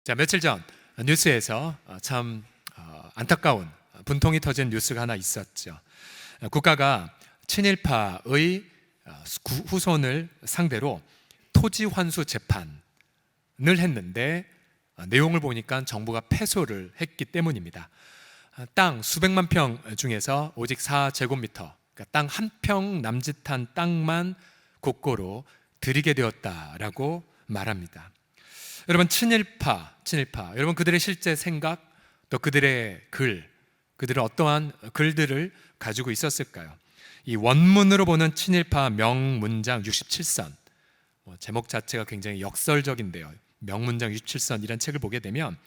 자, 며칠 전 뉴스에서 참 안타까운 분통이 터진 뉴스가 하나 있었죠. 국가가 친일파의 후손을 상대로 토지 환수 재판을 했는데 내용을 보니까 정부가 패소를 했기 때문입니다. 땅 수백만 평 중에서 오직 4제곱미터, 그러니까 땅 한 평 남짓한 땅만 국고로 드리게 되었다라고 말합니다. 여러분, 친일파, 여러분 그들의 실제 생각, 또 그들의 그들은 어떠한 글들을 가지고 있었을까요? 이 원문으로 보는 친일파 명문장 67선, 제목 자체가 굉장히 역설적인데요. 명문장 67선이라는 책을 보게 되면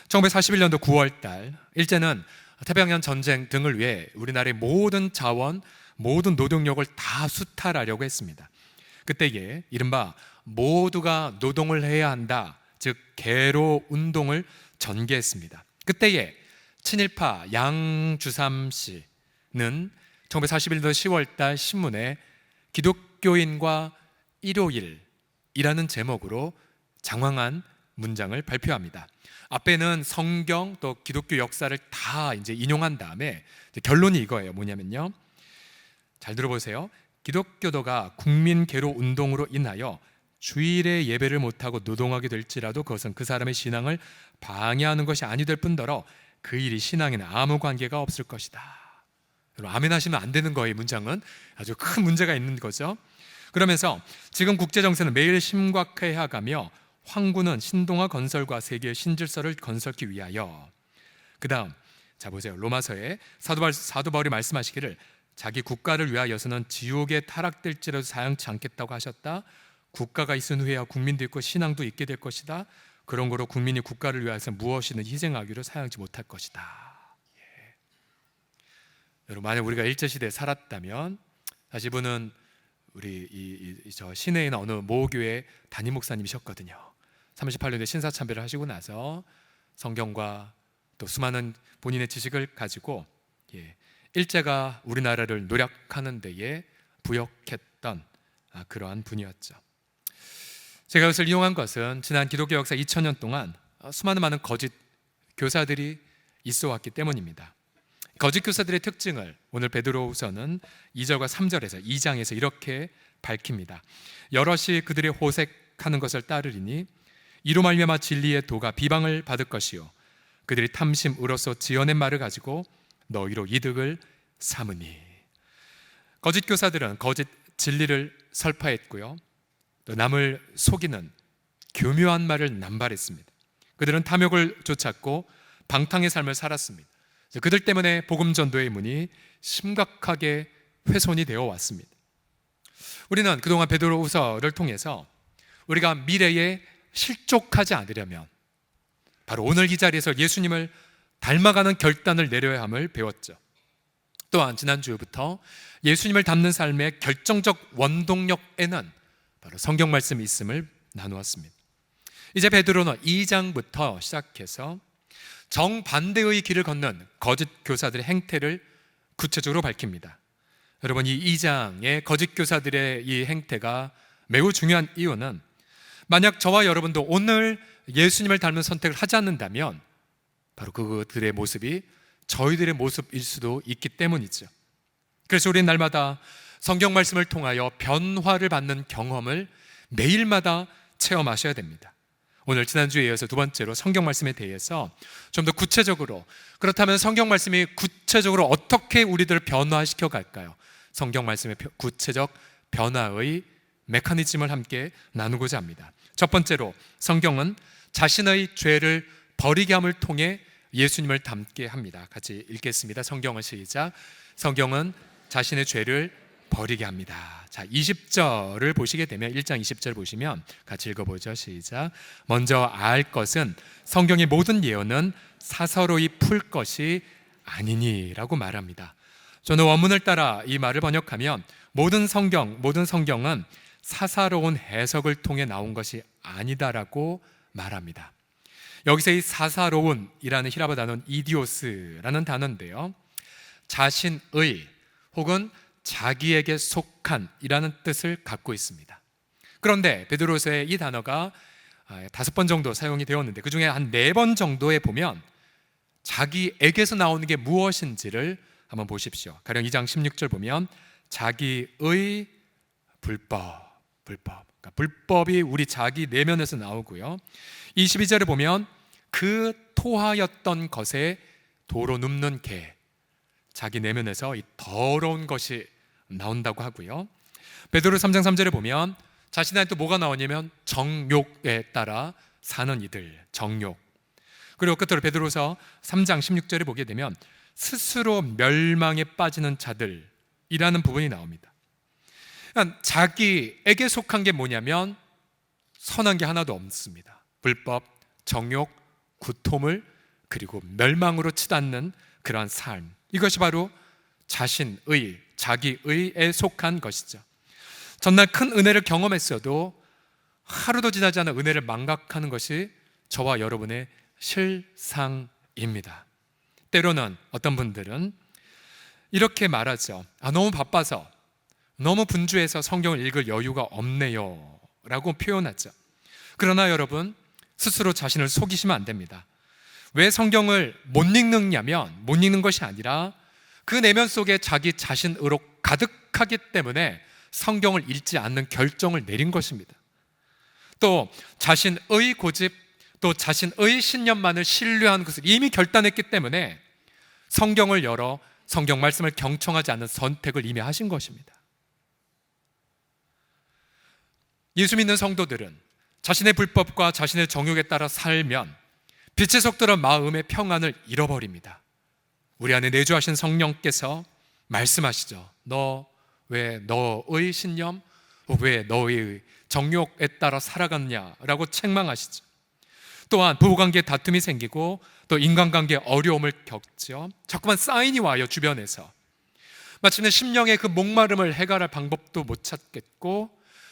1941년도 9월달 일제는 태평양 전쟁 등을 위해 우리나라의 모든 자원, 모든 노동력을 다 수탈하려고 했습니다. 그때에 이른바 모두가 노동을 해야 한다, 즉 계로 운동을 전개했습니다. 그때에 친일파 양주삼 씨는 1941년 10월달 신문에 기독교인과 일요일이라는 제목으로 장황한 문장을 발표합니다. 앞에는 성경 또 기독교 역사를 다 이제 인용한 다음에 결론이 이거예요. 뭐냐면요, 잘 들어보세요. 기독교도가 국민 계로 운동으로 인하여 주일에 예배를 못하고 노동하게 될지라도 그것은 그 사람의 신앙을 방해하는 것이 아니 될 뿐더러 그 일이 신앙에는 아무 관계가 없을 것이다. 여러분, 아멘 하시면 안 되는 거예요. 문장은 아주 큰 문제가 있는 거죠. 그러면서 지금 국제정세는 매일 심각해야 가며 황구는 신동아 건설과 세계의 신질서를 건설하기 위하여, 그 다음 자 보세요. 로마서에 사도 바울이 말씀하시기를 자기 국가를 위하여서는 지옥에 타락될지라도 사양치 않겠다고 하셨다. 국가가 있은 후에야 국민도 있고 신앙도 있게 될 것이다. 그런 거로 국민이 국가를 위해서 무엇이든 희생하기로 사양치 못할 것이다. 예. 여러분, 만약 우리가 일제시대에 살았다면 사실 이분은 우리 저 시내에 있는 어느 모교회 담임 목사님이셨거든요. 38년에 신사참배를 하시고 나서 성경과 또 수많은 본인의 지식을 가지고 일제가 우리나라를 노력하는 데에 부역했던 그러한 분이었죠. 제가 이것을 이용한 것은 지난 기독교 역사 2000년 동안 수많은 많은 거짓 교사들이 있어 왔기 때문입니다. 거짓 교사들의 특징을 오늘 베드로후서는 2절과 3절에서 2장에서 이렇게 밝힙니다. 여럿이 그들의 호색하는 것을 따르리니 이로 말미암아 진리의 도가 비방을 받을 것이요 그들이 탐심으로써 지어낸 말을 가지고 너희로 이득을 삼으니. 거짓 교사들은 거짓 진리를 설파했고요, 또 남을 속이는 교묘한 말을 남발했습니다. 그들은 탐욕을 쫓았고 방탕의 삶을 살았습니다. 그들 때문에 복음 전도의 문이 심각하게 훼손이 되어 왔습니다. 우리는 그동안 베드로후서를 통해서 우리가 미래에 실족하지 않으려면 바로 오늘 이 자리에서 예수님을 닮아가는 결단을 내려야 함을 배웠죠. 또한 지난주부터 예수님을 닮는 삶의 결정적 원동력에는 바로 성경 말씀이 있음을 나누었습니다. 이제 베드로는 2장부터 시작해서 정반대의 길을 걷는 거짓 교사들의 행태를 구체적으로 밝힙니다. 여러분, 이 2장의 거짓 교사들의 이 행태가 매우 중요한 이유는 만약 저와 여러분도 오늘 예수님을 닮은 선택을 하지 않는다면 바로 그들의 모습이 저희들의 모습일 수도 있기 때문이죠. 그래서 우리는 날마다 성경 말씀을 통하여 변화를 받는 경험을 매일마다 체험하셔야 됩니다. 오늘 지난주에 이어서 두 번째로 성경 말씀에 대해서 좀 더 구체적으로, 그렇다면 성경 말씀이 구체적으로 어떻게 우리들을 변화시켜 갈까요? 성경 말씀의 구체적 변화의 메커니즘을 함께 나누고자 합니다. 첫 번째로 성경은 자신의 죄를 버리게 함을 통해 예수님을 닮게 합니다. 같이 읽겠습니다. 성경을 시작. 성경은 자신의 죄를 버리게 합니다. 자, 20절을 보시게 되면 1장 20절 보시면 같이 읽어보죠. 시작. 먼저 알 것은 성경의 모든 예언은 사서로이 풀 것이 아니니라고 말합니다. 저는 원문을 따라 이 말을 번역하면 모든 성경은 사사로운 해석을 통해 나온 것이 아니다라고 말합니다. 여기서 이 사사로운이라는 히라보 단어는 이디오스라는 단어인데요, 자신의 혹은 자기에게 속한 이라는 뜻을 갖고 있습니다. 그런데 베드로서의 이 단어가 5번 정도 사용이 되었는데, 그 중에 한 4번 정도에 보면 자기에게서 나오는 게 무엇인지를 한번 보십시오. 가령 2장 16절 보면 자기의 불법, 그러니까 불법이 우리 자기 내면에서 나오고요. 22절에 보면 그 토하였던 것에 도로 눕는 개, 자기 내면에서 이 더러운 것이 나온다고 하고요. 베드로 3장 3절에 보면 자신한테 또 뭐가 나오냐면 정욕에 따라 사는 이들, 정욕. 그리고 끝으로 베드로서 3장 16절에 보게 되면 스스로 멸망에 빠지는 자들이라는 부분이 나옵니다. 그러니까 자기에게 속한 게 뭐냐면 선한 게 하나도 없습니다. 불법, 정욕, 구토물, 그리고 멸망으로 치닫는 그러한 삶, 이것이 바로 자기의에 속한 것이죠. 전날 큰 은혜를 경험했어도 하루도 지나지 않아 은혜를 망각하는 것이 저와 여러분의 실상입니다. 때로는 어떤 분들은 이렇게 말하죠. 너무 바빠서, 너무 분주해서 성경을 읽을 여유가 없네요 라고 표현하죠. 그러나 여러분, 스스로 자신을 속이시면 안 됩니다. 왜 성경을 못 읽느냐면, 못 읽는 것이 아니라 그 내면 속에 자기 자신으로 가득하기 때문에 성경을 읽지 않는 결정을 내린 것입니다. 또 자신의 고집, 또 자신의 신념만을 신뢰하는 것을 이미 결단했기 때문에 성경을 열어 성경 말씀을 경청하지 않는 선택을 이미 하신 것입니다. 예수 믿는 성도들은 자신의 불법과 자신의 정욕에 따라 살면 빛의 속도로 마음의 평안을 잃어버립니다. 우리 안에 내주하신 성령께서 말씀하시죠. 너 왜 너의 신념, 왜 너의 정욕에 따라 살아갔냐라고 책망하시죠. 또한 부부관계에 다툼이 생기고 또 인간관계에 어려움을 겪죠. 자꾸만 사인이 와요, 주변에서. 마침내 심령의 그 목마름을 해결할 방법도 못 찾겠고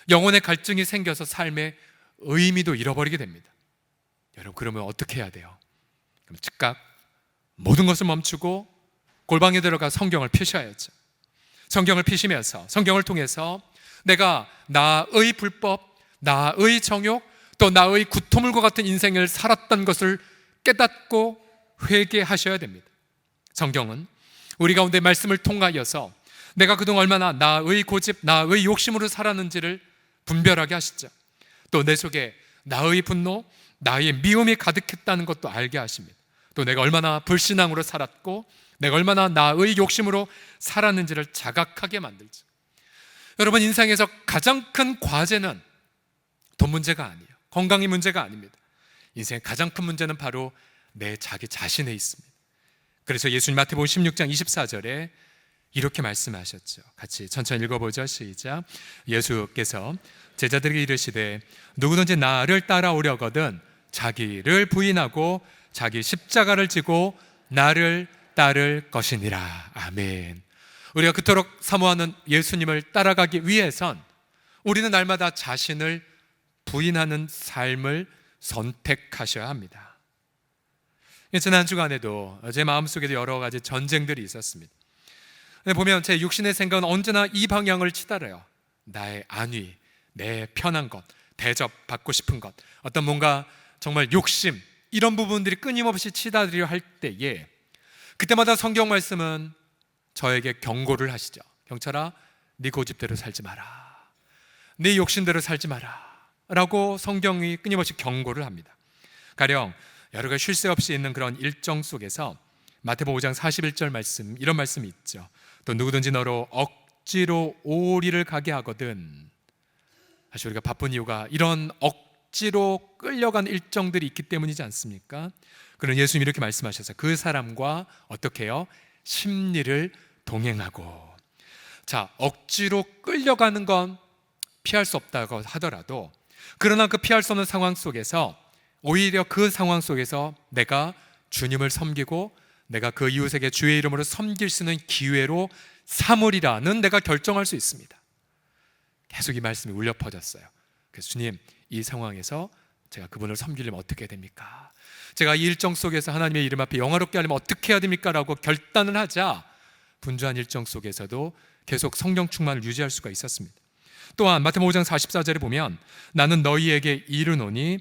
영혼의 갈증이 생겨서 삶의 의미도 잃어버리게 됩니다. 여러분, 그러면 어떻게 해야 돼요? 그럼 즉각 모든 것을 멈추고 골방에 들어가 성경을 펴셔야죠. 성경을 펴시면서 성경을 통해서 내가 나의 불법, 나의 정욕, 또 나의 구토물과 같은 인생을 살았던 것을 깨닫고 회개하셔야 됩니다. 성경은 우리 가운데 말씀을 통하여서 내가 그동안 얼마나 나의 고집, 나의 욕심으로 살았는지를 분별하게 하시죠. 또 내 속에 나의 분노, 나의 미움이 가득했다는 것도 알게 하십니다. 또 내가 얼마나 불신앙으로 살았고 내가 얼마나 나의 욕심으로 살았는지를 자각하게 만들죠. 여러분, 인생에서 가장 큰 과제는 돈 문제가 아니에요. 건강의 문제가 아닙니다. 인생의 가장 큰 문제는 바로 내 자기 자신에 있습니다. 그래서 예수님 마태복음 16장 24절에 이렇게 말씀하셨죠. 같이 천천히 읽어보죠. 시작. 예수께서 제자들에게 이르시되 누구든지 나를 따라오려거든 자기를 부인하고 자기 십자가를 지고 나를 따를 것이니라. 아멘. 우리가 그토록 사모하는 예수님을 따라가기 위해선 우리는 날마다 자신을 부인하는 삶을 선택하셔야 합니다. 지난 주간에도 제 마음속에도 여러 가지 전쟁들이 있었습니다. 보면 제 육신의 생각은 언제나 이 방향을 치달아요. 나의 안위, 내 편한 것, 대접받고 싶은 것, 어떤 뭔가 정말 욕심, 이런 부분들이 끊임없이 치달으려 할 때에 그때마다 성경 말씀은 저에게 경고를 하시죠. 경찰아, 네 고집대로 살지 마라, 네 욕심대로 살지 마라 라고 성경이 끊임없이 경고를 합니다. 가령 여러 가지 쉴 새 없이 있는 그런 일정 속에서 마태복음 5장 41절 말씀, 이런 말씀이 있죠. 또 누구든지 너로 억지로 오리를 가게 하거든. 사실 우리가 바쁜 이유가 이런 억지로 끌려간 일정들이 있기 때문이지 않습니까? 그런 예수님이 이렇게 말씀하셔서 그 사람과 어떻게 해요? 심리를 동행하고. 자, 억지로 끌려가는 건 피할 수 없다고 하더라도, 그러나 그 피할 수 없는 상황 속에서 오히려 그 상황 속에서 내가 주님을 섬기고 내가 그 이웃에게 주의 이름으로 섬길 수 있는 기회로 삼으리라는 내가 결정할 수 있습니다. 계속 이 말씀이 울려 퍼졌어요. 그래서 주님, 이 상황에서 제가 그분을 섬기려면 어떻게 해야 됩니까? 제가 이 일정 속에서 하나님의 이름 앞에 영화롭게 하려면 어떻게 해야 됩니까? 라고 결단을 하자 분주한 일정 속에서도 계속 성령 충만을 유지할 수가 있었습니다. 또한 마태복음 5장 44절에 보면 나는 너희에게 이르노니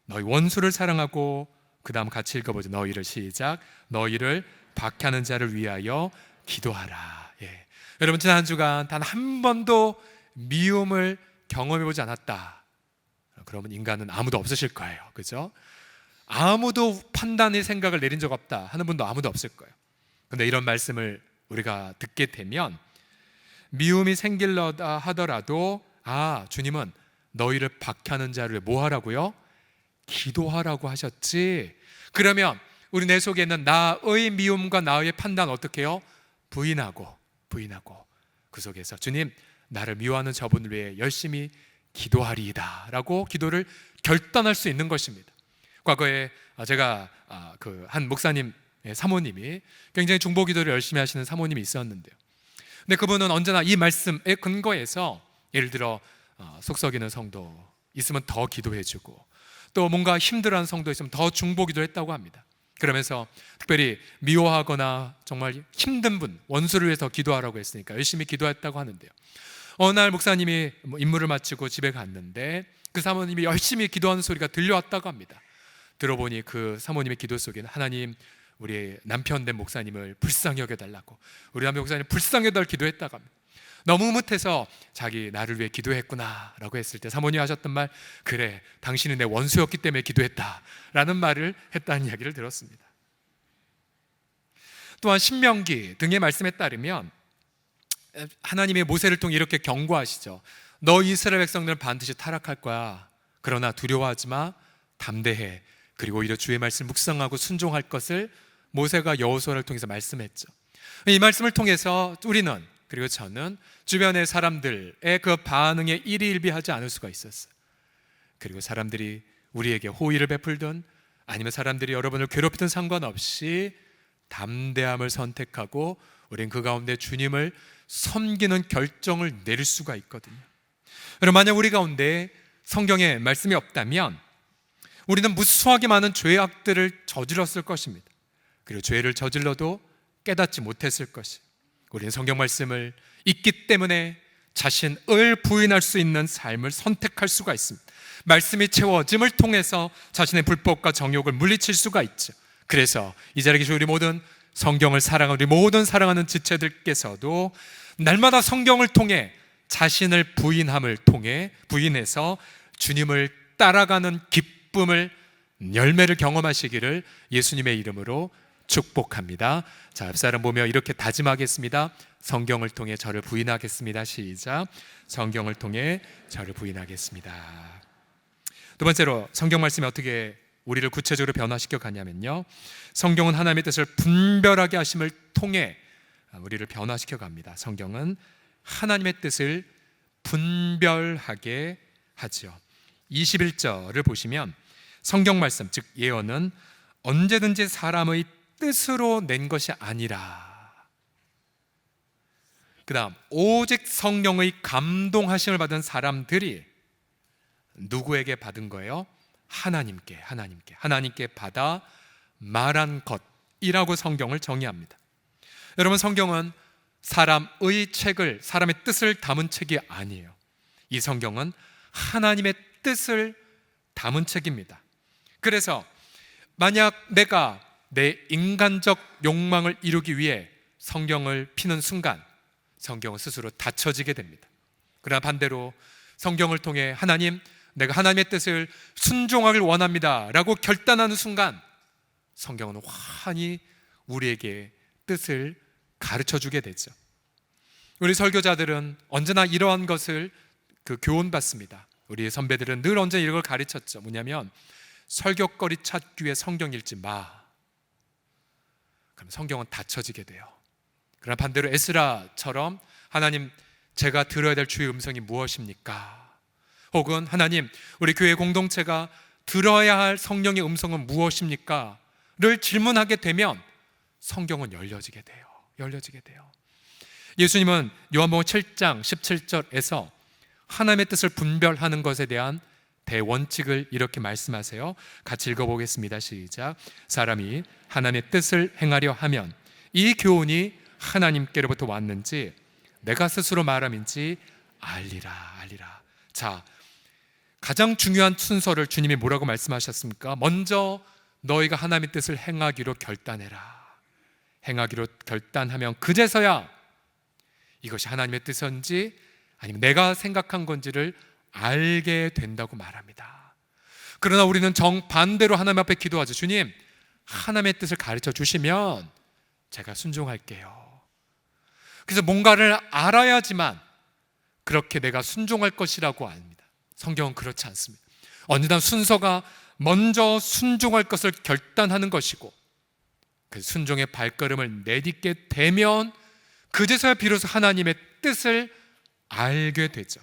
너희 원수를 사랑하고, 그 다음 같이 읽어보죠. 너희를 시작. 너희를 박해하는 자를 위하여 기도하라. 예. 여러분, 지난 한 주간 단 한 번도 미움을 경험해보지 않았다, 그러면 인간은 아무도 없으실 거예요. 그죠? 아무도 판단의 생각을 내린 적 없다 하는 분도 아무도 없을 거예요. 근데 이런 말씀을 우리가 듣게 되면 미움이 생길려다 하더라도, 주님은 너희를 박해하는 자를 위해 뭐 하라고요? 기도하라고 하셨지. 그러면 우리 내 속에 있는 나의 미움과 나의 판단 어떻게 해요? 부인하고 그 속에서 주님, 나를 미워하는 저분을 위해 열심히 기도하리이다 라고 기도를 결단할 수 있는 것입니다. 과거에 제가 한 목사님 사모님이 굉장히 중보기도를 열심히 하시는 사모님이 있었는데요. 근데 그분은 언제나 이 말씀에 근거해서, 예를 들어 속 썩이는 성도 있으면 더 기도해주고, 또 뭔가 힘들어하는 성도 있으면 더 중보기도 했다고 합니다. 그러면서 특별히 미워하거나 정말 힘든 분, 원수를 위해서 기도하라고 했으니까 열심히 기도했다고 하는데요. 어느 날 목사님이 임무를 마치고 집에 갔는데 그 사모님이 열심히 기도하는 소리가 들려왔다고 합니다. 들어보니 그 사모님의 기도 속에는, 하나님, 우리 남편 된 목사님을 불쌍히 여겨달라고, 우리 남편 목사님 불쌍히 여겨달 기도했다고 합니다. 너무 흐뭇해서 자기 나를 위해 기도했구나 라고 했을 때 사모님이 하셨던 말, 그래, 당신은 내 원수였기 때문에 기도했다 라는 말을 했다는 이야기를 들었습니다. 또한 신명기 등의 말씀에 따르면 하나님이 모세를 통해 이렇게 경고하시죠. 너 이스라엘 백성들은 반드시 타락할 거야. 그러나 두려워하지 마. 담대해. 그리고 오히려 주의 말씀 묵상하고 순종할 것을 모세가 여호수아를 통해서 말씀했죠. 이 말씀을 통해서 우리는, 그리고 저는 주변의 사람들의 그 반응에 일희일비하지 않을 수가 있었어요. 그리고 사람들이 우리에게 호의를 베풀든 아니면 사람들이 여러분을 괴롭히든 상관없이 담대함을 선택하고 우린 그 가운데 주님을 섬기는 결정을 내릴 수가 있거든요. 여러분, 만약 우리 가운데 성경에 말씀이 없다면 우리는 무수하게 많은 죄악들을 저질렀을 것입니다. 그리고 죄를 저질러도 깨닫지 못했을 것이, 우리는 성경 말씀을 읽기 때문에 자신을 부인할 수 있는 삶을 선택할 수가 있습니다. 말씀이 채워짐을 통해서 자신의 불법과 정욕을 물리칠 수가 있죠. 그래서 이 자리에 계신 우리 모든 성경을 사랑하는, 우리 모든 사랑하는 지체들께서도 날마다 성경을 통해 자신을 부인해서 주님을 따라가는 기쁨을, 열매를 경험하시기를 예수님의 이름으로 축복합니다. 자, 앞사람 보며 이렇게 다짐하겠습니다. 성경을 통해 저를 부인하겠습니다. 시작. 성경을 통해 저를 부인하겠습니다. 두 번째로, 성경 말씀이 어떻게 우리를 구체적으로 변화시켜 가냐면요, 성경은 하나님의 뜻을 분별하게 하심을 통해 우리를 변화시켜 갑니다. 성경은 하나님의 뜻을 분별하게 하죠. 21절을 보시면 성경 말씀, 즉 예언은 언제든지 사람의 뜻으로 낸 것이 아니라, 그 다음 오직 성령의 감동하심을 받은 사람들이 누구에게 받은 거예요? 하나님께 받아 말한 것이라고 성경을 정의합니다. 여러분, 성경은 사람의 책을, 사람의 뜻을 담은 책이 아니에요. 이 성경은 하나님의 뜻을 담은 책입니다. 그래서 만약 내가 내 인간적 욕망을 이루기 위해 성경을 피는 순간 성경은 스스로 닫혀지게 됩니다. 그러나 반대로 성경을 통해 하나님, 내가 하나님의 뜻을 순종하길 원합니다 라고 결단하는 순간 성경은 환히 우리에게 뜻을 가르쳐주게 되죠. 우리 설교자들은 언제나 이러한 것을 교훈받습니다. 우리 선배들은 늘 언제나 이걸 가르쳤죠. 뭐냐면, 설교거리 찾기 위해 성경 읽지 마. 그럼 성경은 닫혀지게 돼요. 그러나 반대로 에스라처럼, 하나님, 제가 들어야 될 주의 음성이 무엇입니까? 혹은 하나님, 우리 교회 공동체가 들어야 할 성령의 음성은 무엇입니까? 를 질문하게 되면 성경은 열려지게 돼요. 예수님은 요한복음 7장 17절에서 하나님의 뜻을 분별하는 것에 대한 대원칙을 이렇게 말씀하세요. 같이 읽어보겠습니다. 시작. 사람이 하나님의 뜻을 행하려 하면 이 교훈이 하나님께로부터 왔는지 내가 스스로 말함인지 알리라. 자, 가장 중요한 순서를 주님이 뭐라고 말씀하셨습니까? 먼저 너희가 하나님의 뜻을 행하기로 결단해라. 행하기로 결단하면 그제서야 이것이 하나님의 뜻인지 아니면 내가 생각한 건지를 알게 된다고 말합니다. 그러나 우리는 정반대로 하나님 앞에 기도하죠. 주님, 하나님의 뜻을 가르쳐 주시면 제가 순종할게요. 그래서 뭔가를 알아야지만 그렇게 내가 순종할 것이라고 압니다. 성경은 그렇지 않습니다. 언제나 순서가 먼저 순종할 것을 결단하는 것이고 그 순종의 발걸음을 내딛게 되면 그제서야 비로소 하나님의 뜻을 알게 되죠.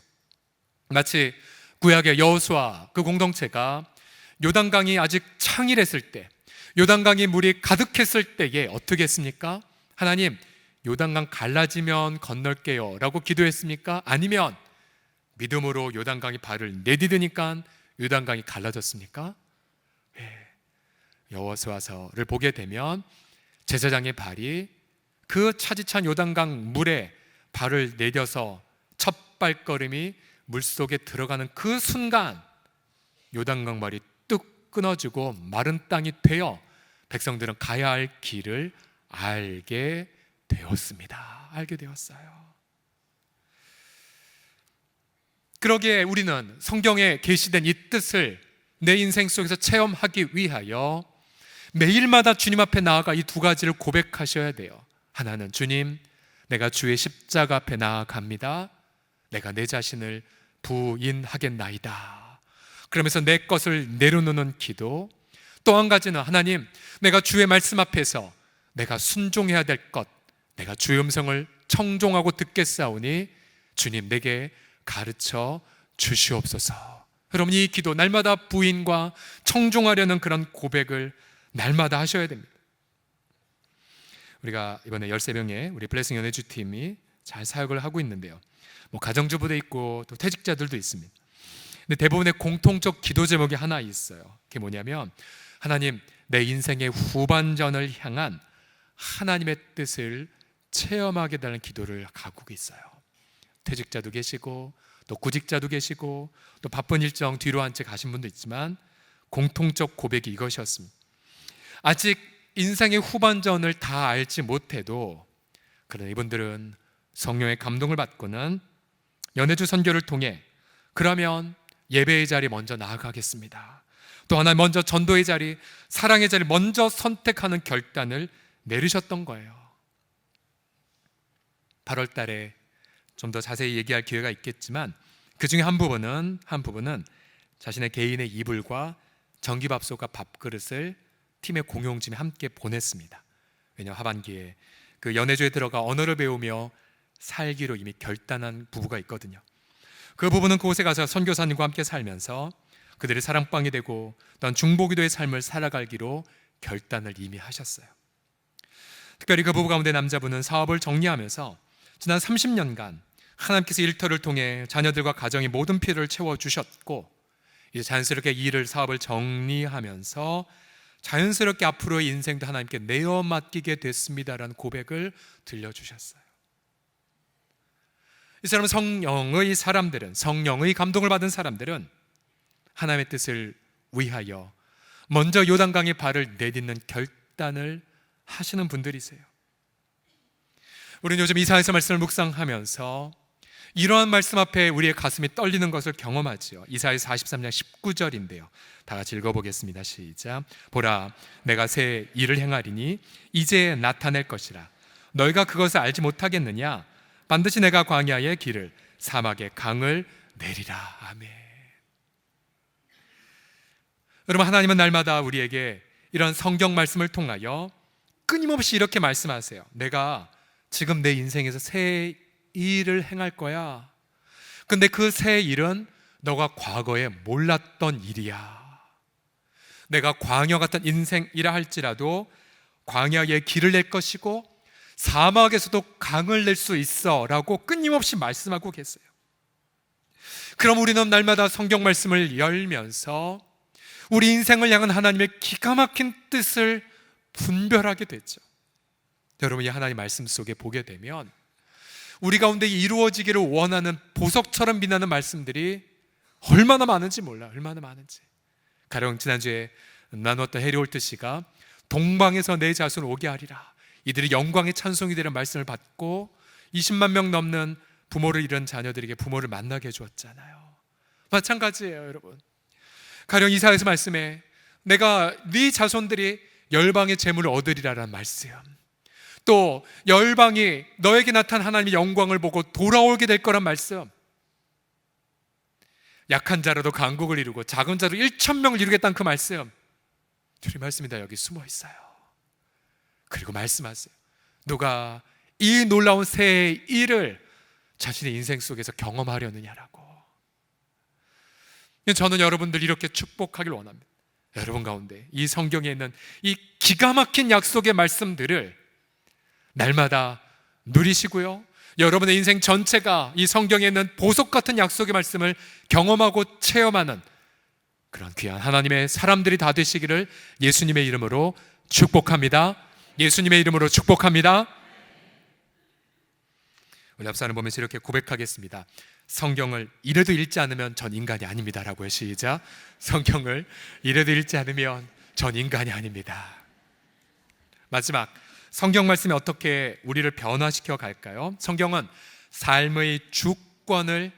마치 구약의 여호수아 그 공동체가 요단강이 아직 창일했을 때, 요단강이 물이 가득했을 때에 어떻게 했습니까? 하나님, 요단강 갈라지면 건널게요 라고 기도했습니까? 아니면 믿음으로 요단강이 발을 내디드니까 요단강이 갈라졌습니까? 여호수아서를 보게 되면 제사장의 발이 그 차디찬 요단강 물에 발을 내뎌서 첫 발걸음이 물속에 들어가는 그 순간 요단강 발이 뚝 끊어지고 마른 땅이 되어 백성들은 가야 할 길을 알게 되었습니다. 알게 되었어요. 그러기에 우리는 성경에 계시된 이 뜻을 내 인생 속에서 체험하기 위하여 매일마다 주님 앞에 나아가 이 두 가지를 고백하셔야 돼요. 하나는 주님, 내가 주의 십자가 앞에 나아갑니다. 내가 내 자신을 부인하겠나이다. 그러면서 내 것을 내려놓는 기도. 또 한 가지는 하나님, 내가 주의 말씀 앞에서 내가 순종해야 될 것, 내가 주의 음성을 청종하고 듣겠사오니 주님 내게 가르쳐 주시옵소서. 여러분, 이 기도 날마다 부인과 청종하려는 그런 고백을 날마다 하셔야 됩니다. 우리가 이번에 13명의 우리 블레싱 연애주 팀이 잘 사역을 하고 있는데요, 가정주부도 있고 또 퇴직자들도 있습니다. 근데 대부분의 공통적 기도 제목이 하나 있어요. 그게 뭐냐면 하나님, 내 인생의 후반전을 향한 하나님의 뜻을 체험하게 되는 기도를 가꾸고 있어요. 퇴직자도 계시고 또 구직자도 계시고 또 바쁜 일정 뒤로 한 채 가신 분도 있지만 공통적 고백이 이것이었습니다. 아직 인생의 후반전을 다 알지 못해도 그러나 이분들은 성령의 감동을 받고는 연애주 선교를 통해 그러면 예배의 자리 먼저 나아가겠습니다, 또 하나 먼저 전도의 자리, 사랑의 자리 먼저 선택하는 결단을 내리셨던 거예요. 8월 달에 좀 더 자세히 얘기할 기회가 있겠지만 그 중에 한 부분은 자신의 개인의 이불과 전기밥솥과 밥그릇을 팀의 공용짐에 함께 보냈습니다. 왜냐하면 하반기에 그 연애주에 들어가 언어를 배우며 살기로 이미 결단한 부부가 있거든요. 그 부부는 그곳에 가서 선교사님과 함께 살면서 그들의 사랑방이 되고 또한 중보기도의 삶을 살아가기로 결단을 이미 하셨어요. 특별히 그 부부 가운데 남자분은 사업을 정리하면서 지난 30년간 하나님께서 일터를 통해 자녀들과 가정의 모든 필요를 채워주셨고 이제 자연스럽게 일을, 사업을 정리하면서 자연스럽게 앞으로의 인생도 하나님께 내어 맡기게 됐습니다라는 고백을 들려주셨어요. 이 사람은 성령의 감동을 받은 사람들은 하나님의 뜻을 위하여 먼저 요단강에 발을 내딛는 결단을 하시는 분들이세요. 우리는 요즘 이사야서 말씀을 묵상하면서 이러한 말씀 앞에 우리의 가슴이 떨리는 것을 경험하지요. 이사야서 43장 19절인데요, 다 같이 읽어보겠습니다. 시작. 보라, 내가 새 일을 행하리니 이제 나타낼 것이라. 너희가 그것을 알지 못하겠느냐? 반드시 내가 광야의 길을, 사막의 강을 내리라. 아멘. 여러분, 하나님은 날마다 우리에게 이런 성경 말씀을 통하여 끊임없이 이렇게 말씀하세요. 내가 지금 내 인생에서 새 일을 행할 거야. 근데 그 새 일은 너가 과거에 몰랐던 일이야. 내가 광야 같은 인생이라 할지라도 광야의 길을 낼 것이고 사막에서도 강을 낼 수 있어 라고 끊임없이 말씀하고 계세요. 그럼 우리는 날마다 성경 말씀을 열면서 우리 인생을 향한 하나님의 기가 막힌 뜻을 분별하게 되죠. 여러분, 이 하나님 말씀 속에 보게 되면 우리 가운데 이루어지기를 원하는 보석처럼 빛나는 말씀들이 얼마나 많은지 몰라. 얼마나 많은지. 가령 지난주에 나눴던 해리홀트 씨가 동방에서 내 자손 오게 하리라, 이들이 영광의 찬송이 되는 말씀을 받고 20만 명 넘는 부모를 잃은 자녀들에게 부모를 만나게 해주었잖아요. 마찬가지예요, 여러분. 가령 이사야서 말씀에 내가 네 자손들이 열방의 재물을 얻으리라라는 말씀, 또 열방이 너에게 나타난 하나님의 영광을 보고 돌아오게 될 거란 말씀, 약한 자라도 강국을 이루고 작은 자로 1,000명을 이루겠다는 그 말씀, 주님 말씀이 다 여기 숨어 있어요. 그리고 말씀하세요. 누가 이 놀라운 새의 일을 자신의 인생 속에서 경험하려느냐라고. 저는 여러분들 이렇게 축복하길 원합니다. 여러분 가운데 이 성경에 있는 이 기가 막힌 약속의 말씀들을 날마다 누리시고요, 여러분의 인생 전체가 이 성경에 있는 보석 같은 약속의 말씀을 경험하고 체험하는 그런 귀한 하나님의 사람들이 다 되시기를 예수님의 이름으로 축복합니다. 예수님의 이름으로 축복합니다. 우리 앞사람 보면서 이렇게 고백하겠습니다. 성경을 이래도 읽지 않으면 전 인간이 아닙니다 라고요. 시작. 성경을 이래도 읽지 않으면 전 인간이 아닙니다. 마지막, 성경 말씀이 어떻게 우리를 변화시켜 갈까요? 성경은 삶의 주권을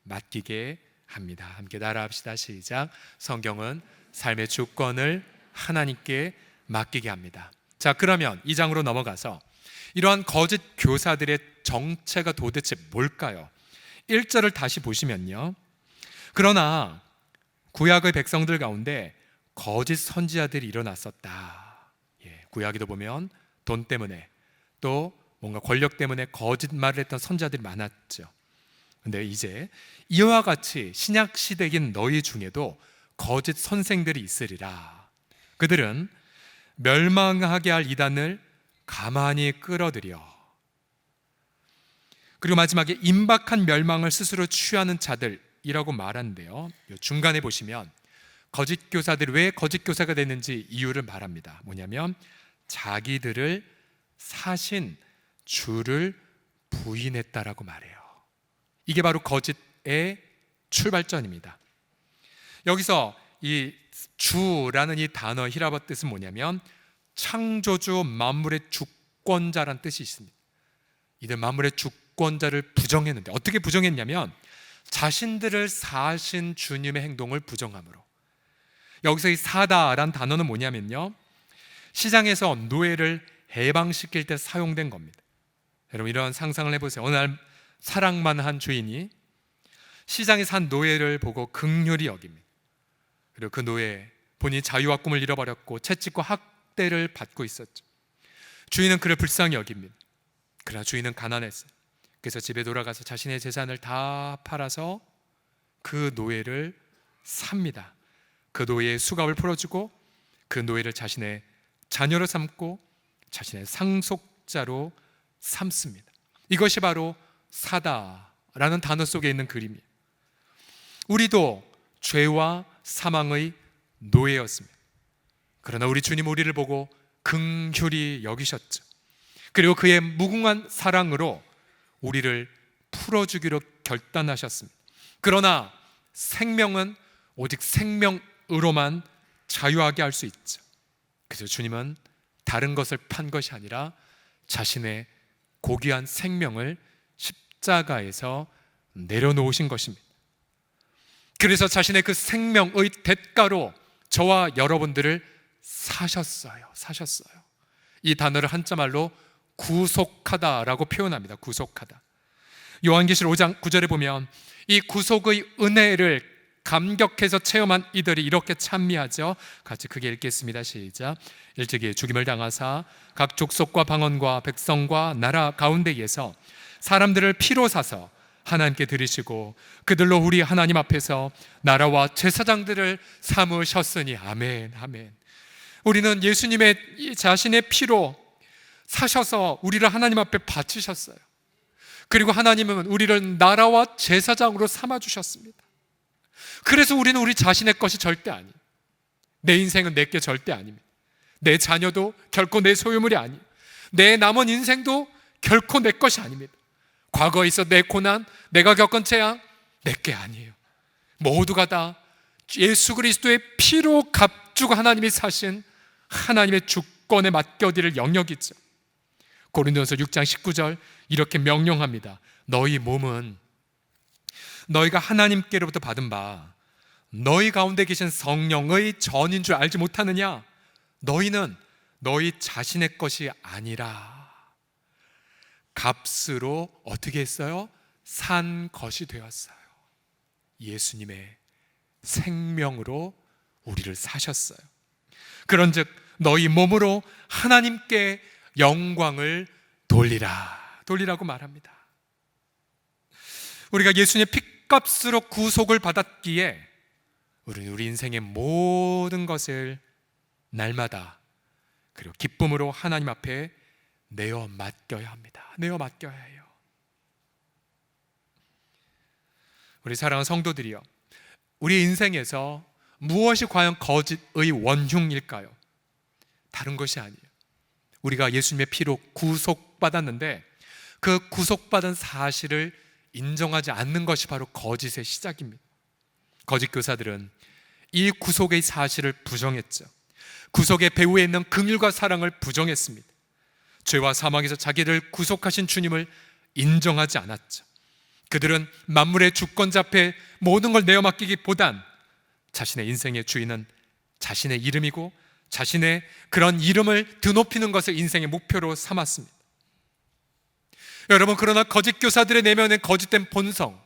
맡기게 합니다. 함께 따라합시다. 시작. 성경은 삶의 주권을 하나님께 맡기게 합니다. 자, 그러면 이 장으로 넘어가서 이러한 거짓 교사들의 정체가 도대체 뭘까요? 1절을 다시 보시면요, 그러나 구약의 백성들 가운데 거짓 선지자들이 일어났었다. 구약에도 보면 돈 때문에 또 뭔가 권력 때문에 거짓말을 했던 선지자들이 많았죠. 근데 이제 이와 같이 신약 시대인 너희 중에도 거짓 선생들이 있으리라. 그들은 멸망하게 할 이단을 가만히 끌어들여, 그리고 마지막에 임박한 멸망을 스스로 취하는 자들이라고 말하는데요, 중간에 보시면 거짓 교사들이 왜 거짓 교사가 됐는지 이유를 말합니다. 뭐냐면 자기들을 사신 주를 부인했다라고 말해요. 이게 바로 거짓의 출발점입니다. 여기서 이 주라는 이 단어 히라버 뜻은 뭐냐면 창조주 만물의 주권자란 뜻이 있습니다. 이들 만물의 주권자를 부정했는데, 어떻게 부정했냐면 자신들을 사신 주님의 행동을 부정함으로. 여기서 이 사다란 단어는 뭐냐면요, 시장에서 노예를 해방시킬 때 사용된 겁니다. 여러분 이런 상상을 해보세요. 어느 날 사랑만 한 주인이 시장에 산 노예를 보고 긍휼히 여깁니다. 그리고 그 노예 본인이 자유와 꿈을 잃어버렸고 채찍과 학대를 받고 있었죠. 주인은 그를 불쌍히 여깁니다. 그러나 주인은 가난했어요. 그래서 집에 돌아가서 자신의 재산을 다 팔아서 그 노예를 삽니다. 그 노예의 수갑을 풀어주고 그 노예를 자신의 자녀로 삼고 자신의 상속자로 삼습니다. 이것이 바로 사다라는 단어 속에 있는 그림이에요. 우리도 죄와 사망의 노예였습니다. 그러나 우리 주님 우리를 보고 긍휼히 여기셨죠. 그리고 그의 무궁한 사랑으로 우리를 풀어주기로 결단하셨습니다. 그러나 생명은 오직 생명으로만 자유하게 할 수 있죠. 그래서 주님은 다른 것을 판 것이 아니라 자신의 고귀한 생명을 십자가에서 내려놓으신 것입니다. 그래서 자신의 그 생명의 대가로 저와 여러분들을 사셨어요. 이 단어를 한자말로 구속하다라고 표현합니다. 구속하다. 요한계시록 5장 9절에 보면 이 구속의 은혜를 감격해서 체험한 이들이 이렇게 찬미하죠. 같이 크게 읽겠습니다. 시작. 일찍이 죽임을 당하사 각 족속과 방언과 백성과 나라 가운데에서 사람들을 피로 사서 하나님께 드리시고 그들로 우리 하나님 앞에서 나라와 제사장들을 삼으셨으니. 아멘, 아멘. 우리는 예수님의 자신의 피로 사셔서 우리를 하나님 앞에 바치셨어요. 그리고 하나님은 우리를 나라와 제사장으로 삼아주셨습니다. 그래서 우리는 우리 자신의 것이 절대 아니에요. 내 인생은 내게 절대 아닙니다. 내 자녀도 결코 내 소유물이 아니에요. 내 남은 인생도 결코 내 것이 아닙니다. 과거에 있어 내 고난, 내가 겪은 재앙 내게 아니에요. 모두가 다 예수 그리스도의 피로 값주고 하나님이 사신 하나님의 주권에 맡겨드릴 영역이죠. 고린도전서 6장 19절 이렇게 명령합니다. 너희 몸은 너희가 하나님께로부터 받은 바 너희 가운데 계신 성령의 전인 줄 알지 못하느냐? 너희는 너희 자신의 것이 아니라 값으로 어떻게 했어요? 산 것이 되었어요. 예수님의 생명으로 우리를 사셨어요. 그런즉 너희 몸으로 하나님께 영광을 돌리라고 말합니다. 우리가 예수님의 핏값으로 구속을 받았기에 우리는 우리 인생의 모든 것을 날마다 그리고 기쁨으로 하나님 앞에 내어 맡겨야 합니다. 내어 맡겨야 해요. 우리 사랑하는 성도들이요, 우리 인생에서 무엇이 과연 거짓의 원흉일까요? 다른 것이 아니에요. 우리가 예수님의 피로 구속받았는데 그 구속받은 사실을 인정하지 않는 것이 바로 거짓의 시작입니다. 거짓 교사들은 이 구속의 사실을 부정했죠. 구속의 배후에 있는 긍휼과 사랑을 부정했습니다. 죄와 사망에서 자기를 구속하신 주님을 인정하지 않았죠. 그들은 만물의 주권자 앞에 모든 걸 내어 맡기기보단 자신의 인생의 주인은 자신의 이름이고 자신의 그런 이름을 드높이는 것을 인생의 목표로 삼았습니다. 여러분, 그러나 거짓 교사들의 내면엔 거짓된 본성,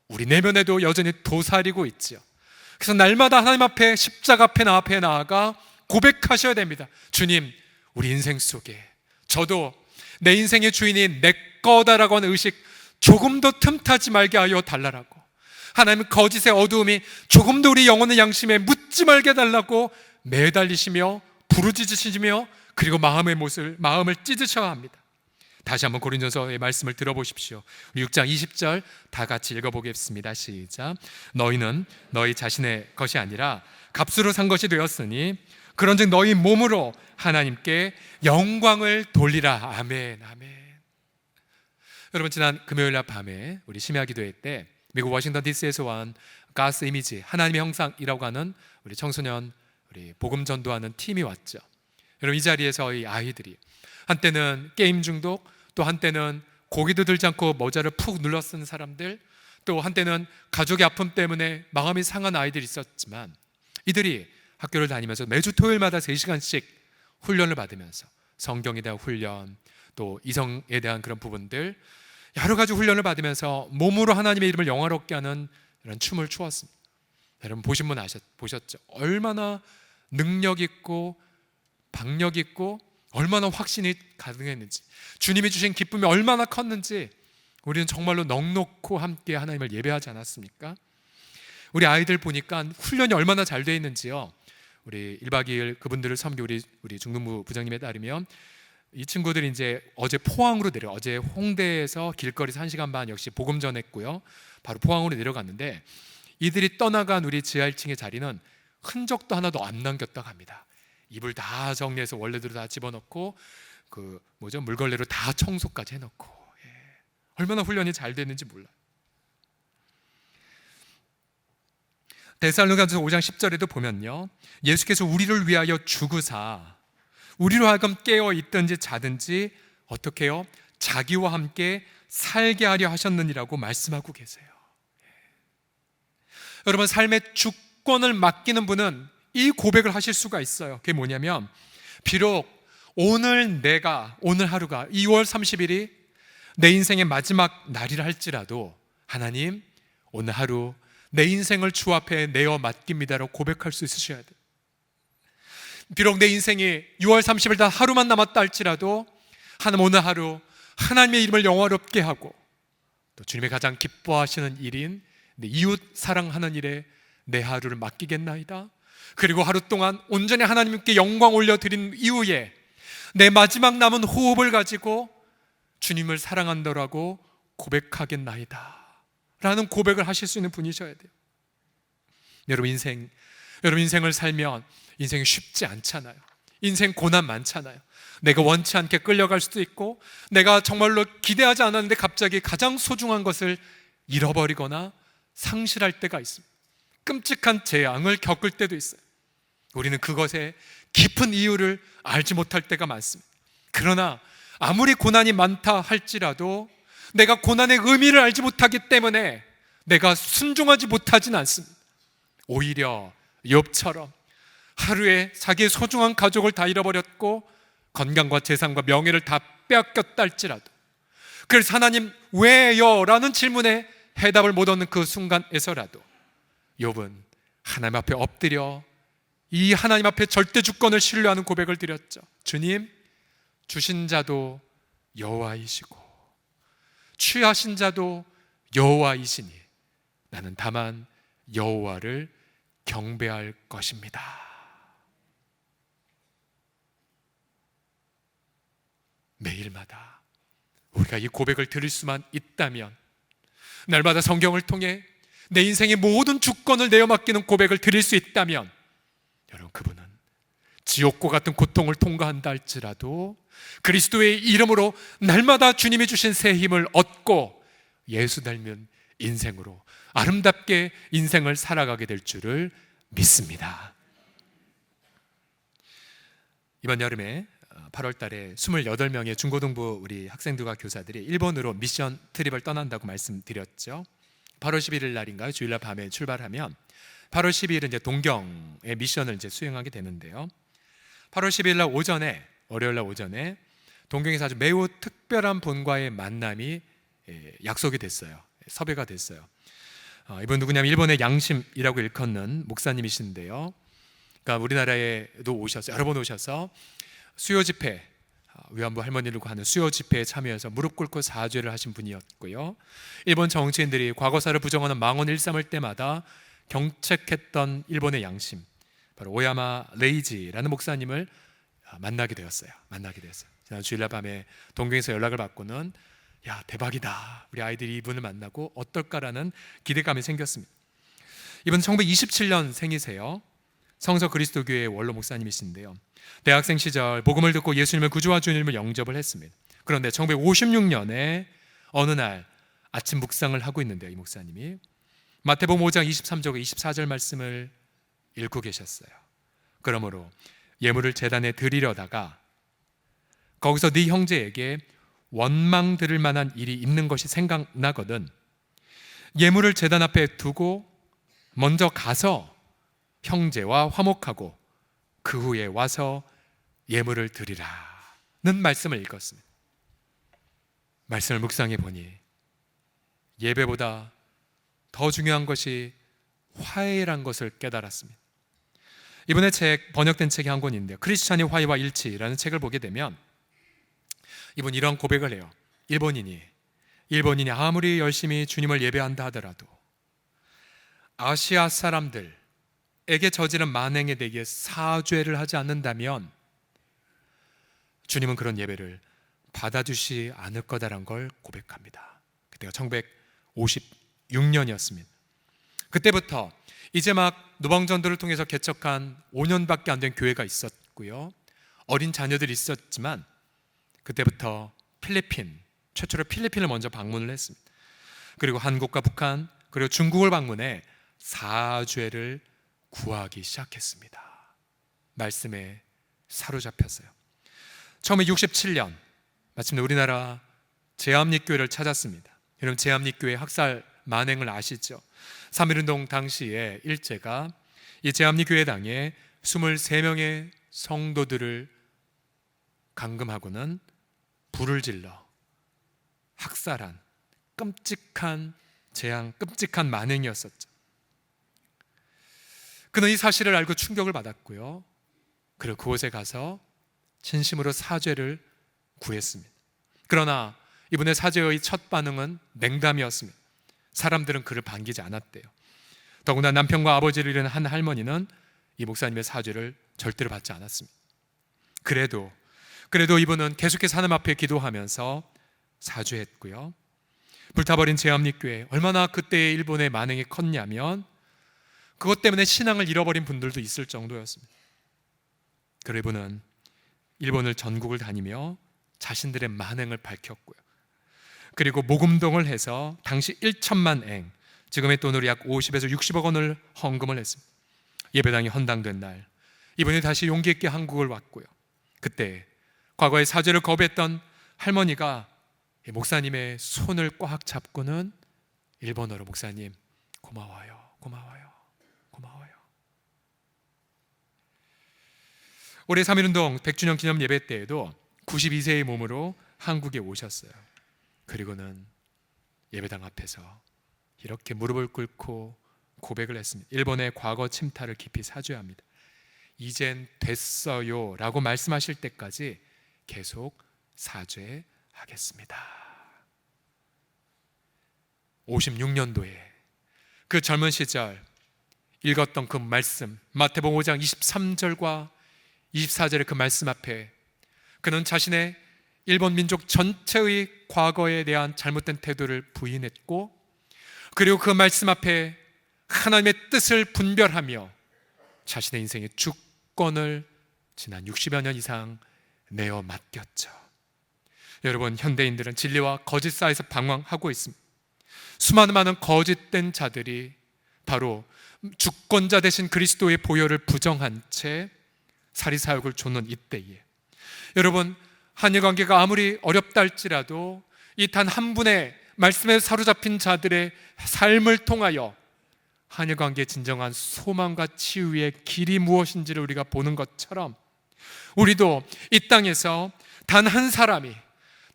우리 내면에도 여전히 도사리고 있지요. 그래서 날마다 하나님 앞에 십자가 앞에 나아가 고백하셔야 됩니다. 주님, 우리 인생 속에 저도 내 인생의 주인이 내 거다라고 하는 의식 조금도 틈타지 말게 하여 달라라고, 하나님 거짓의 어두움이 조금도 우리 영혼의 양심에 묻지 말게 해달라고 매달리시며 부르짖으시며 그리고 마음을 찢으셔야 합니다. 다시 한번 고린도전서의 말씀을 들어보십시오. 6장 20절 다 같이 읽어보겠습니다. 시작. 너희는 너희 자신의 것이 아니라 값으로 산 것이 되었으니 그런즉 너희 몸으로 하나님께 영광을 돌리라. 아멘, 아멘. 여러분, 지난 금요일 날 밤에 우리 심야 기도회 때 미국 워싱턴 DC에서 온 가스 이미지, 하나님의 형상이라고 하는 우리 청소년 우리 복음 전도하는 팀이 왔죠. 여러분, 이 자리에서 이 아이들이 한때는 게임 중독, 또 한때는 고기도 들지 않고 모자를 푹 눌러 쓰는 사람들, 또 한때는 가족의 아픔 때문에 마음이 상한 아이들이 있었지만 이들이 학교를 다니면서 매주 토요일마다 3시간씩 훈련을 받으면서 성경에 대한 훈련, 또 이성에 대한 그런 부분들 여러 가지 훈련을 받으면서 몸으로 하나님의 이름을 영화롭게 하는 이런 춤을 추었습니다. 여러분, 보신 분 보셨죠? 얼마나 능력 있고 박력 있고 얼마나 확신이 가능했는지, 주님이 주신 기쁨이 얼마나 컸는지 우리는 정말로 넉넉고 함께 하나님을 예배하지 않았습니까? 우리 아이들 보니까 훈련이 얼마나 잘 되어 있는지요. 우리 1박 2일 그분들을 섬기 우리 중등부 부장님에 따르면 이 친구들이 이제 어제 포항으로 어제 홍대에서 길거리에서 1시간 반 역시 복음 전했고요. 바로 포항으로 내려갔는데 이들이 떠나간 우리 지하 1층의 자리는 흔적도 하나도 안 남겼다고 합니다. 이불 다 정리해서 원래대로 다 집어넣고 물걸레로 다 청소까지 해놓고, 얼마나 훈련이 잘 됐는지 몰라요. 데살로니가전서 5장 10절에도 보면요, 예수께서 우리를 위하여 죽으사 우리로 하여금 깨어 있든지 자든지 어떻게 해요? 자기와 함께 살게 하려 하셨느니라고 말씀하고 계세요. 여러분, 삶의 주권을 맡기는 분은 이 고백을 하실 수가 있어요. 그게 뭐냐면, 비록 오늘 하루가 2월 30일이 내 인생의 마지막 날이라 할지라도 하나님, 오늘 하루 내 인생을 주 앞에 내어 맡깁니다라고 고백할 수 있으셔야 돼요. 비록 내 인생이 6월 30일 단 하루만 남았다 할지라도 하나님, 오늘 하루 하나님의 이름을 영화롭게 하고 또 주님의 가장 기뻐하시는 일인 내 이웃 사랑하는 일에 내 하루를 맡기겠나이다. 그리고 하루 동안 온전히 하나님께 영광 올려드린 이후에 내 마지막 남은 호흡을 가지고 주님을 사랑한다라고 고백하겠나이다 라는 고백을 하실 수 있는 분이셔야 돼요. 여러분, 인생을 살면 인생이 쉽지 않잖아요. 인생 고난 많잖아요. 내가 원치 않게 끌려갈 수도 있고, 내가 정말로 기대하지 않았는데 갑자기 가장 소중한 것을 잃어버리거나 상실할 때가 있습니다. 끔찍한 재앙을 겪을 때도 있어요. 우리는 그것의 깊은 이유를 알지 못할 때가 많습니다. 그러나 아무리 고난이 많다 할지라도 내가 고난의 의미를 알지 못하기 때문에 내가 순종하지 못하진 않습니다. 오히려 욥처럼 하루에 자기의 소중한 가족을 다 잃어버렸고 건강과 재산과 명예를 다 빼앗겼다 할지라도, 그래서 하나님 왜요? 라는 질문에 해답을 못 얻는 그 순간에서라도 욥은 하나님 앞에 엎드려 이 하나님 앞에 절대 주권을 신뢰하는 고백을 드렸죠. 주님, 주신 자도 여호와이시고 취하신 자도 여호와이시니 나는 다만 여호와를 경배할 것입니다. 매일마다 우리가 이 고백을 들을 수만 있다면, 날마다 성경을 통해 내 인생의 모든 주권을 내어 맡기는 고백을 드릴 수 있다면, 여러분, 그분은 지옥과 같은 고통을 통과한다 할지라도 그리스도의 이름으로 날마다 주님이 주신 새 힘을 얻고 예수 닮은 인생으로 아름답게 인생을 살아가게 될 줄을 믿습니다. 이번 여름에 8월 달에 28명의 중고등부 우리 학생들과 교사들이 일본으로 미션 트립을 떠난다고 말씀드렸죠. 8월 11일 날인가요? 주일날 밤에 출발하면 8월 12일은 이제 동경의 미션을 이제 수행하게 되는데요. 8월 12일 날 오전에, 월요일 날 오전에 동경에서 아주 매우 특별한 분과의 만남이 약속이 됐어요. 섭외가 됐어요. 이분 누구냐면 일본의 양심이라고 일컫는 목사님이신데요. 그러니까 우리나라에도 오셔서 여러 번 오셔서 수요 집회, 위안부 할머니를 구하는 수요 집회에 참여해서 무릎 꿇고 사죄를 하신 분이었고요. 일본 정치인들이 과거사를 부정하는 망언 일삼을 때마다 경책했던 일본의 양심, 바로 오야마 레이지라는 목사님을 만나게 되었어요. 지난 주일날 밤에 동경에서 연락을 받고는 야, 대박이다, 우리 아이들이 이분을 만나고 어떨까라는 기대감이 생겼습니다. 이분은 1927년 생이세요. 성서 그리스도교회의 원로 목사님이신데요. 대학생 시절 복음을 듣고 예수님을 구주와 주님을 영접을 했습니다. 그런데 1956년에 어느 날 아침 묵상을 하고 있는데요, 이 목사님이 마태복음 5장 23절과 24절 말씀을 읽고 계셨어요. 그러므로 예물을 제단에 드리려다가 거기서 네 형제에게 원망 들을 만한 일이 있는 것이 생각나거든 예물을 제단 앞에 두고 먼저 가서 형제와 화목하고 그 후에 와서 예물을 드리라는 말씀을 읽었습니다. 말씀을 묵상해 보니 예배보다 더 중요한 것이 화해란 것을 깨달았습니다. 이번에 책, 번역된 책이 한 권인데요, 크리스찬의 화해와 일치라는 책을 보게 되면 이분 이런 고백을 해요. 일본인이 아무리 열심히 주님을 예배한다 하더라도 아시아 사람들에게 저지른 만행에 대해 사죄를 하지 않는다면 주님은 그런 예배를 받아주시 않을 거다라는 걸 고백합니다. 그때가 1956년이었습니다. 그때부터 이제 막 노방전도를 통해서 개척한 5년밖에 안 된 교회가 있었고요, 어린 자녀들이 있었지만 그때부터 최초로 필리핀을 먼저 방문을 했습니다. 그리고 한국과 북한 그리고 중국을 방문해 사죄를 구하기 시작했습니다. 말씀에 사로잡혔어요. 처음에 67년 마침내 우리나라 제암리교회를 찾았습니다. 여러분, 제암리교회 학살 만행을 아시죠? 3.1운동 당시에 일제가 이 제암리교회당에 23명의 성도들을 감금하고는 불을 질러 학살한 끔찍한 재앙, 끔찍한 만행이었었죠. 그는 이 사실을 알고 충격을 받았고요, 그리고 그곳에 가서 진심으로 사죄를 구했습니다. 그러나 이분의 사죄의 첫 반응은 냉담이었습니다. 사람들은 그를 반기지 않았대요. 더구나 남편과 아버지를 잃은 한 할머니는 이 목사님의 사죄를 절대로 받지 않았습니다. 그래도 이분은 계속해서 하나님 앞에 기도하면서 사죄했고요. 불타버린 제암리교회, 얼마나 그때의 일본의 만행이 컸냐면 그것 때문에 신앙을 잃어버린 분들도 있을 정도였습니다. 그리고 이분은 일본을 전국을 다니며 자신들의 만행을 밝혔고요, 그리고 모금동을 해서 당시 1천만 엥, 지금의 돈으로 약 50에서 60억 원을 헌금을 했습니다. 예배당이 헌당된 날 이분이 다시 용기 있게 한국을 왔고요. 그때 과거에 사죄를 거부했던 할머니가 목사님의 손을 꽉 잡고는 일본어로 목사님 고마워요, 고마워요, 고마워요. 올해 3.1운동 100주년 기념 예배 때에도 92세의 몸으로 한국에 오셨어요. 그리고는 예배당 앞에서 이렇게 무릎을 꿇고 고백을 했습니다. 일본의 과거 침탈을 깊이 사죄합니다. 이젠 됐어요 라고 말씀하실 때까지 계속 사죄하겠습니다. 56년도에 그 젊은 시절 읽었던 그 말씀, 마태복음 5장 23절과 24절의 그 말씀 앞에 그는 자신의 일본 민족 전체의 과거에 대한 잘못된 태도를 부인했고, 그리고 그 말씀 앞에 하나님의 뜻을 분별하며 자신의 인생의 주권을 지난 60여 년 이상 내어 맡겼죠. 여러분, 현대인들은 진리와 거짓 사이에서 방황하고 있습니다. 수많은 많은 거짓된 자들이 바로 주권자 되신 그리스도의 보혈을 부정한 채 사리사욕을 좇는 이때에 여러분, 한일관계가 아무리 어렵다 할지라도 이 단 한 분의 말씀에 사로잡힌 자들의 삶을 통하여 한일관계의 진정한 소망과 치유의 길이 무엇인지를 우리가 보는 것처럼 우리도 이 땅에서 단 한 사람이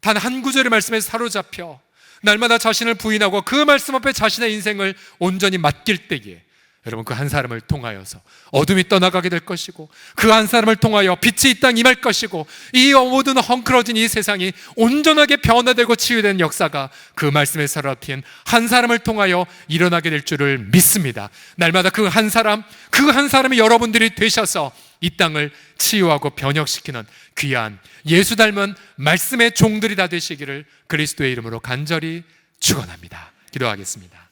단 한 구절의 말씀에 사로잡혀 날마다 자신을 부인하고 그 말씀 앞에 자신의 인생을 온전히 맡길 때에 여러분, 그 한 사람을 통하여서 어둠이 떠나가게 될 것이고, 그 한 사람을 통하여 빛이 이 땅 임할 것이고, 이 모든 헝클어진 이 세상이 온전하게 변화되고 치유되는 역사가 그 말씀에 사로잡힌 한 사람을 통하여 일어나게 될 줄을 믿습니다. 날마다 그 한 사람이 여러분들이 되셔서 이 땅을 치유하고 변혁시키는 귀한 예수 닮은 말씀의 종들이 다 되시기를 그리스도의 이름으로 간절히 축원합니다. 기도하겠습니다.